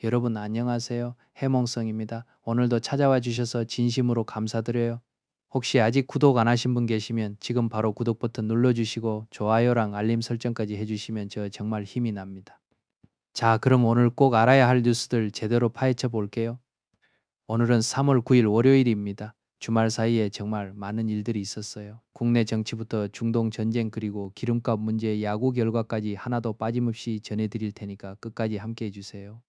여러분 안녕하세요. 해몽성입니다. 오늘도 찾아와 주셔서 진심으로 감사드려요. 혹시 아직 구독 안 하신 분 계시면 지금 바로 구독 버튼 눌러주시고 좋아요랑 알림 설정까지 해주시면 저 정말 힘이 납니다. 자, 그럼 오늘 꼭 알아야 할 뉴스들 제대로 파헤쳐 볼게요. 오늘은 3월 9일 월요일입니다. 주말 사이에 정말 많은 일들이 있었어요. 국내 정치부터 중동 전쟁 그리고 기름값 문제, 야구 결과까지 하나도 빠짐없이 전해드릴 테니까 끝까지 함께 해주세요.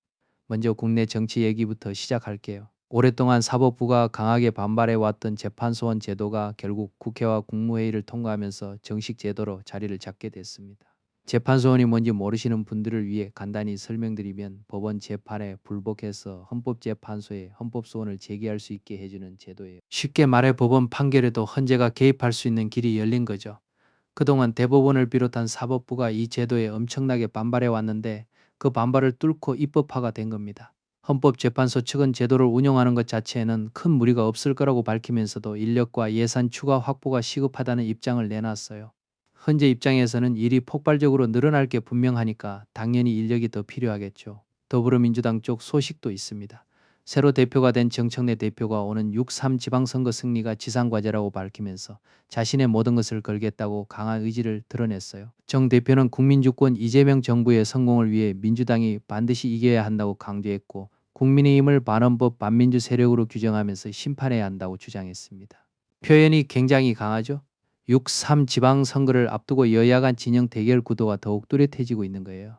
먼저 국내 정치 얘기부터 시작할게요. 오랫동안 사법부가 강하게 반발해왔던 재판소원 제도가 결국 국회와 국무회의를 통과하면서 정식 제도로 자리를 잡게 됐습니다. 재판소원이 뭔지 모르시는 분들을 위해 간단히 설명드리면 법원 재판에 불복해서 헌법재판소에 헌법소원을 제기할 수 있게 해주는 제도예요. 쉽게 말해 법원 판결에도 헌재가 개입할 수 있는 길이 열린 거죠. 그동안 대법원을 비롯한 사법부가 이 제도에 엄청나게 반발해 왔는데 그 반발을 뚫고 입법화가 된 겁니다. 헌법재판소 측은 제도를 운영하는 것 자체에는 큰 무리가 없을 거라고 밝히면서도 인력과 예산 추가 확보가 시급하다는 입장을 내놨어요. 헌재 입장에서는 일이 폭발적으로 늘어날 게 분명하니까 당연히 인력이 더 필요하겠죠. 더불어민주당 쪽 소식도 있습니다. 새로 대표가 된 정청래 대표가 오는 6.3 지방선거 승리가 지상과제라고 밝히면서 자신의 모든 것을 걸겠다고 강한 의지를 드러냈어요. 정 대표는 국민주권 이재명 정부의 성공을 위해 민주당이 반드시 이겨야 한다고 강조했고 국민의힘을 반헌법 반민주 세력으로 규정하면서 심판해야 한다고 주장했습니다. 표현이 굉장히 강하죠. 6.3 지방선거를 앞두고 여야 간 진영 대결 구도가 더욱 뚜렷해지고 있는 거예요.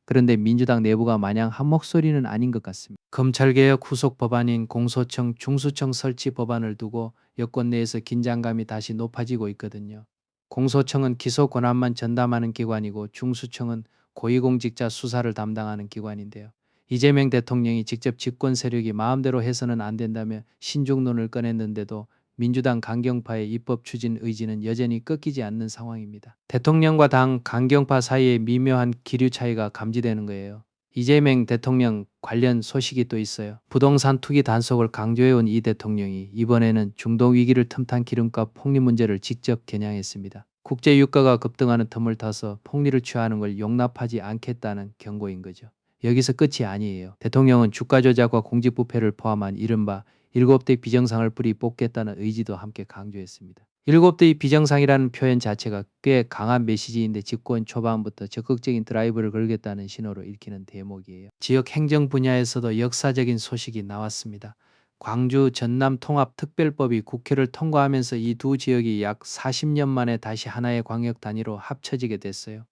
그런데 민주당 내부가 마냥 한 목소리는 아닌 것 같습니다. 검찰개혁 후속 법안인 공소청, 중수청 설치 법안을 두고 여권 내에서 긴장감이 다시 높아지고 있거든요. 공소청은 기소 권한만 전담하는 기관이고 중수청은 고위공직자 수사를 담당하는 기관인데요. 이재명 대통령이 직접 집권 세력이 마음대로 해서는 안 된다며 신중론을 꺼냈는데도 민주당 강경파의 입법 추진 의지는 여전히 꺾이지 않는 상황입니다. 대통령과 당 강경파 사이에 미묘한 기류 차이가 감지되는 거예요. 이재명 대통령 관련 소식이 또 있어요. 부동산 투기 단속을 강조해온 이 대통령이 이번에는 중동 위기를 틈탄 기름값 폭리 문제를 직접 겨냥했습니다. 국제 유가가 급등하는 틈을 타서 폭리를 취하는 걸 용납하지 않겠다는 경고인 거죠. 여기서 끝이 아니에요. 대통령은 주가 조작과 공직부패를 포함한 이른바 7대 비정상을 뿌리 뽑겠다는 의지도 함께 강조했습니다. 7대의 비정상이라는 표현 자체가 꽤 강한 메시지인데 집권 초반부터 적극적인 드라이브를 걸겠다는 신호로 읽히는 대목이에요. 지역 행정 분야에서도 역사적인 소식이 나왔습니다. 광주 전남 통합특별법이 국회를 통과하면서 이 두 지역이 약 40년 만에 다시 하나의 광역 단위로 합쳐지게 됐어요.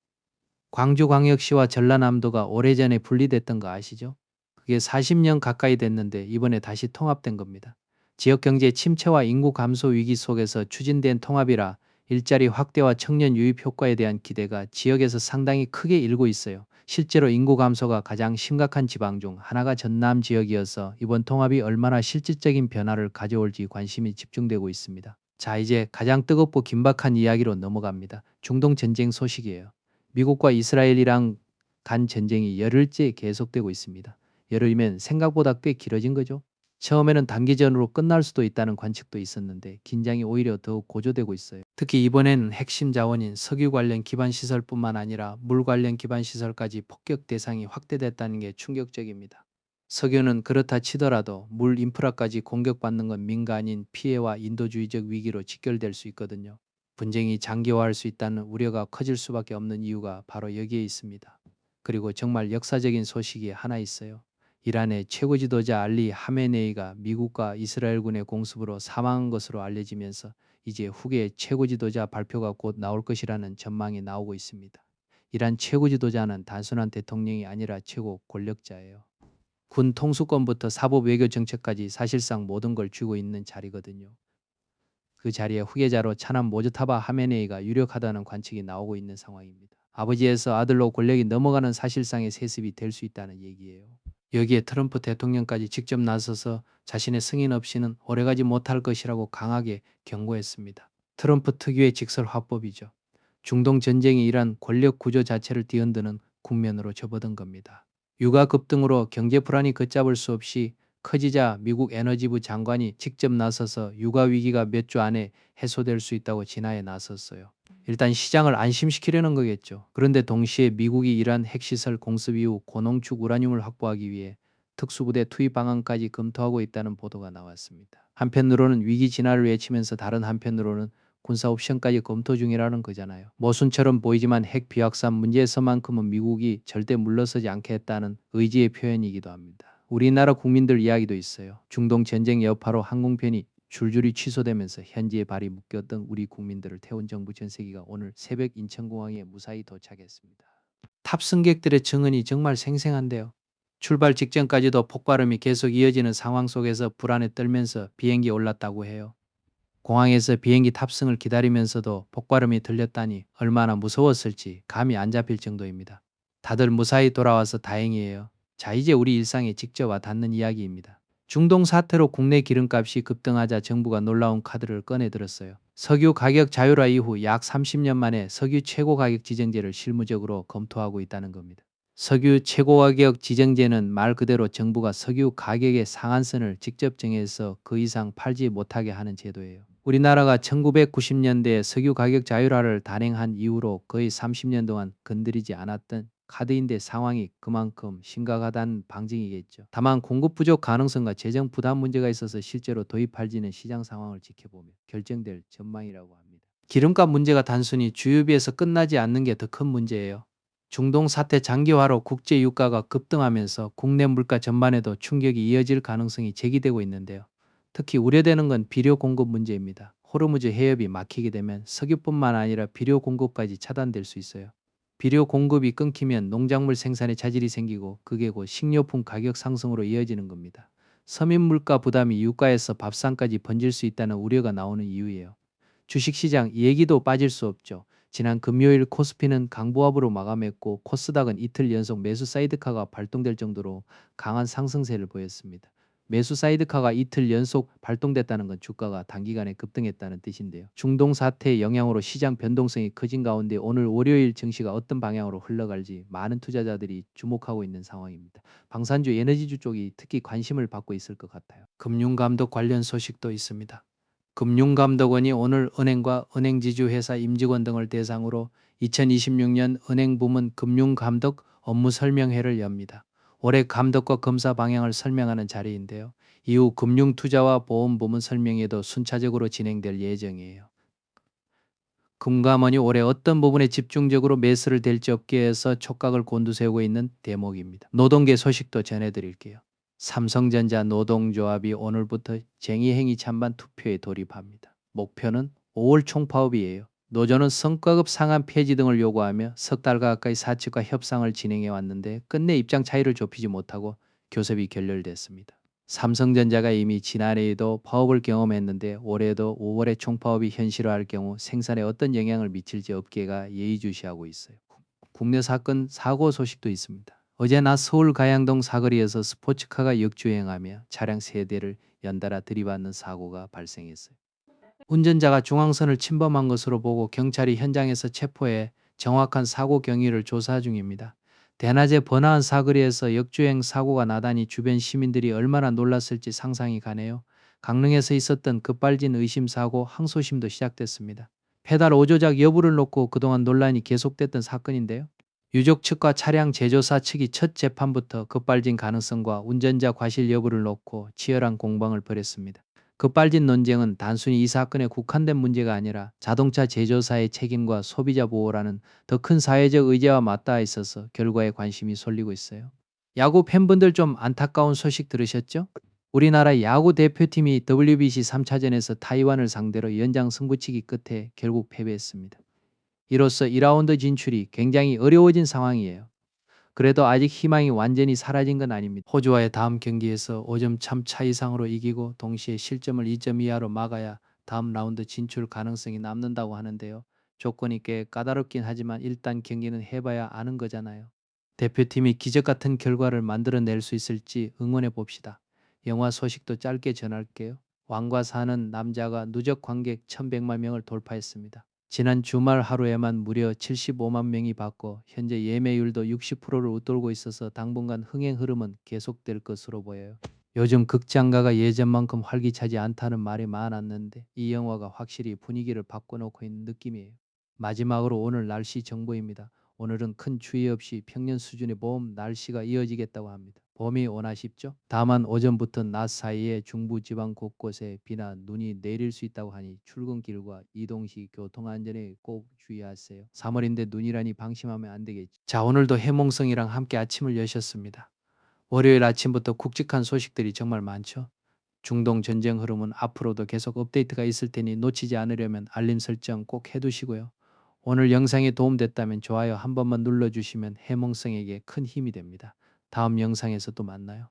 광주광역시와 전라남도가 오래전에 분리됐던 거 아시죠? 그게 40년 가까이 됐는데 이번에 다시 통합된 겁니다. 지역경제 침체와 인구 감소 위기 속에서 추진된 통합이라 일자리 확대와 청년 유입 효과에 대한 기대가 지역에서 상당히 크게 일고 있어요. 실제로 인구 감소가 가장 심각한 지방 중 하나가 전남 지역이어서 이번 통합이 얼마나 실질적인 변화를 가져올지 관심이 집중되고 있습니다. 자, 이제 가장 뜨겁고 긴박한 이야기로 넘어갑니다. 중동 전쟁 소식이에요. 미국과 이스라엘이랑 간 전쟁이 열흘째 계속되고 있습니다. 열흘이면 생각보다 꽤 길어진 거죠. 처음에는 단기전으로 끝날 수도 있다는 관측도 있었는데 긴장이 오히려 더욱 고조되고 있어요. 특히 이번에는 핵심 자원인 석유 관련 기반 시설뿐만 아니라 물 관련 기반 시설까지 폭격 대상이 확대됐다는 게 충격적입니다. 석유는 그렇다 치더라도 물 인프라까지 공격받는 건 민간인 피해와 인도주의적 위기로 직결될 수 있거든요. 분쟁이 장기화할 수 있다는 우려가 커질 수밖에 없는 이유가 바로 여기에 있습니다. 그리고 정말 역사적인 소식이 하나 있어요. 이란의 최고 지도자 알리 하메네이가 미국과 이스라엘군의 공습으로 사망한 것으로 알려지면서 이제 후계 최고 지도자 발표가 곧 나올 것이라는 전망이 나오고 있습니다. 이란 최고 지도자는 단순한 대통령이 아니라 최고 권력자예요. 군 통수권부터 사법 외교 정책까지 사실상 모든 걸 쥐고 있는 자리거든요. 그 자리에 후계자로 차남 모즈타바 하메네이가 유력하다는 관측이 나오고 있는 상황입니다. 아버지에서 아들로 권력이 넘어가는 사실상의 세습이 될 수 있다는 얘기예요. 여기에 트럼프 대통령까지 직접 나서서 자신의 승인 없이는 오래가지 못할 것이라고 강하게 경고했습니다. 트럼프 특유의 직설화법이죠. 중동 전쟁이 이란 권력 구조 자체를 뒤흔드는 국면으로 접어든 겁니다. 유가 급등으로 경제 불안이 걷잡을 수 없이 커지자 미국 에너지부 장관이 직접 나서서 유가 위기가 몇 주 안에 해소될 수 있다고 진화에 나섰어요. 일단 시장을 안심시키려는 거겠죠. 그런데 동시에 미국이 이란 핵시설 공습 이후 고농축 우라늄을 확보하기 위해 특수부대 투입 방안까지 검토하고 있다는 보도가 나왔습니다. 한편으로는 위기 진화를 외치면서 다른 한편으로는 군사 옵션까지 검토 중이라는 거잖아요. 모순처럼 보이지만 핵 비확산 문제에서만큼은 미국이 절대 물러서지 않겠다는 의지의 표현이기도 합니다. 우리나라 국민들 이야기도 있어요. 중동 전쟁 여파로 항공편이 줄줄이 취소되면서 현지에 발이 묶였던 우리 국민들을 태운 정부 전세기가 오늘 새벽 인천공항에 무사히 도착했습니다. 탑승객들의 증언이 정말 생생한데요. 출발 직전까지도 폭발음이 계속 이어지는 상황 속에서 불안에 떨면서 비행기에 올랐다고 해요. 공항에서 비행기 탑승을 기다리면서도 폭발음이 들렸다니 얼마나 무서웠을지 감이 안 잡힐 정도입니다. 다들 무사히 돌아와서 다행이에요. 자, 이제 우리 일상에 직접 와 닿는 이야기입니다. 중동 사태로 국내 기름값이 급등하자 정부가 놀라운 카드를 꺼내들었어요. 석유 가격 자율화 이후 약 30년 만에 석유 최고 가격 지정제를 실무적으로 검토하고 있다는 겁니다. 석유 최고가격 지정제는 말 그대로 정부가 석유 가격의 상한선을 직접 정해서 그 이상 팔지 못하게 하는 제도예요. 우리나라가 1990년대에 석유 가격 자율화를 단행한 이후로 거의 30년 동안 건드리지 않았던 카드인데 상황이 그만큼 심각하다는 방증이겠죠. 다만 공급 부족 가능성과 재정 부담 문제가 있어서 실제로 도입할지는 시장 상황을 지켜보며 결정될 전망이라고 합니다. 기름값 문제가 단순히 주유비에서 끝나지 않는 게 더 큰 문제예요. 중동 사태 장기화로 국제 유가가 급등하면서 국내 물가 전반에도 충격이 이어질 가능성이 제기되고 있는데요. 특히 우려되는 건 비료 공급 문제입니다. 호르무즈 해협이 막히게 되면 석유뿐만 아니라 비료 공급까지 차단될 수 있어요. 비료 공급이 끊기면 농작물 생산에 차질이 생기고 그게 곧 식료품 가격 상승으로 이어지는 겁니다. 서민 물가 부담이 유가에서 밥상까지 번질 수 있다는 우려가 나오는 이유예요. 주식시장 얘기도 빠질 수 없죠. 지난 금요일 코스피는 강보합으로 마감했고 코스닥은 이틀 연속 매수 사이드카가 발동될 정도로 강한 상승세를 보였습니다. 매수 사이드카가 이틀 연속 발동됐다는 건 주가가 단기간에 급등했다는 뜻인데요. 중동 사태의 영향으로 시장 변동성이 커진 가운데 오늘 월요일 증시가 어떤 방향으로 흘러갈지 많은 투자자들이 주목하고 있는 상황입니다. 방산주 에너지주 쪽이 특히 관심을 받고 있을 것 같아요. 금융감독 관련 소식도 있습니다. 금융감독원이 오늘 은행과 은행지주회사 임직원 등을 대상으로 2026년 은행부문 금융감독 업무 설명회를 엽니다. 올해 감독과 검사 방향을 설명하는 자리인데요. 이후 금융투자와 보험부문 설명회도 순차적으로 진행될 예정이에요. 금감원이 올해 어떤 부분에 집중적으로 매수를 될지 업계에서 촉각을 곤두세우고 있는 대목입니다. 노동계 소식도 전해드릴게요. 삼성전자 노동조합이 오늘부터 쟁의행위 찬반 투표에 돌입합니다. 목표는 5월 총파업이에요. 노조는 성과급 상한 폐지 등을 요구하며 석 달 가까이 사측과 협상을 진행해 왔는데 끝내 입장 차이를 좁히지 못하고 교섭이 결렬됐습니다. 삼성전자가 이미 지난해에도 파업을 경험했는데 올해도 5월에 총파업이 현실화할 경우 생산에 어떤 영향을 미칠지 업계가 예의주시하고 있어요. 국내 사건 사고 소식도 있습니다. 어제 낮 서울 가양동 사거리에서 스포츠카가 역주행하며 차량 3대를 연달아 들이받는 사고가 발생했어요. 운전자가 중앙선을 침범한 것으로 보고 경찰이 현장에서 체포해 정확한 사고 경위를 조사 중입니다. 대낮에 번화한 사거리에서 역주행 사고가 나다니 주변 시민들이 얼마나 놀랐을지 상상이 가네요. 강릉에서 있었던 급발진 의심 사고 항소심도 시작됐습니다. 페달 오조작 여부를 놓고 그동안 논란이 계속됐던 사건인데요. 유족 측과 차량 제조사 측이 첫 재판부터 급발진 가능성과 운전자 과실 여부를 놓고 치열한 공방을 벌였습니다. 급발진 논쟁은 단순히 이 사건에 국한된 문제가 아니라 자동차 제조사의 책임과 소비자 보호라는 더 큰 사회적 의제와 맞닿아 있어서 결과에 관심이 쏠리고 있어요. 야구 팬분들 좀 안타까운 소식 들으셨죠? 우리나라 야구 대표팀이 WBC 3차전에서 타이완을 상대로 연장 승부치기 끝에 결국 패배했습니다. 이로써 2라운드 진출이 굉장히 어려워진 상황이에요. 그래도 아직 희망이 완전히 사라진 건 아닙니다. 호주와의 다음 경기에서 5점 참 차 이상으로 이기고 동시에 실점을 2점 이하로 막아야 다음 라운드 진출 가능성이 남는다고 하는데요. 조건이 꽤 까다롭긴 하지만 일단 경기는 해봐야 아는 거잖아요. 대표팀이 기적 같은 결과를 만들어낼 수 있을지 응원해 봅시다. 영화 소식도 짧게 전할게요. 왕과 사는 남자가 누적 관객 1,100만 명을 돌파했습니다. 지난 주말 하루에만 무려 75만 명이 봤고 현재 예매율도 60%를 웃돌고 있어서 당분간 흥행 흐름은 계속될 것으로 보여요. 요즘 극장가가 예전만큼 활기차지 않다는 말이 많았는데 이 영화가 확실히 분위기를 바꿔놓고 있는 느낌이에요. 마지막으로 오늘 날씨 정보입니다. 오늘은 큰 추위 없이 평년 수준의 봄 날씨가 이어지겠다고 합니다. 봄이 오나 싶죠? 다만 오전부터 낮 사이에 중부지방 곳곳에 비나 눈이 내릴 수 있다고 하니 출근길과 이동 시 교통 안전에 꼭 주의하세요. 3월인데 눈이라니 방심하면 안 되겠죠. 자, 오늘도 해몽성이랑 함께 아침을 여셨습니다. 월요일 아침부터 굵직한 소식들이 정말 많죠. 중동 전쟁 흐름은 앞으로도 계속 업데이트가 있을 테니 놓치지 않으려면 알림 설정 꼭 해두시고요. 오늘 영상이 도움됐다면 좋아요 한 번만 눌러주시면 해몽성에게 큰 힘이 됩니다. 다음 영상에서 또 만나요.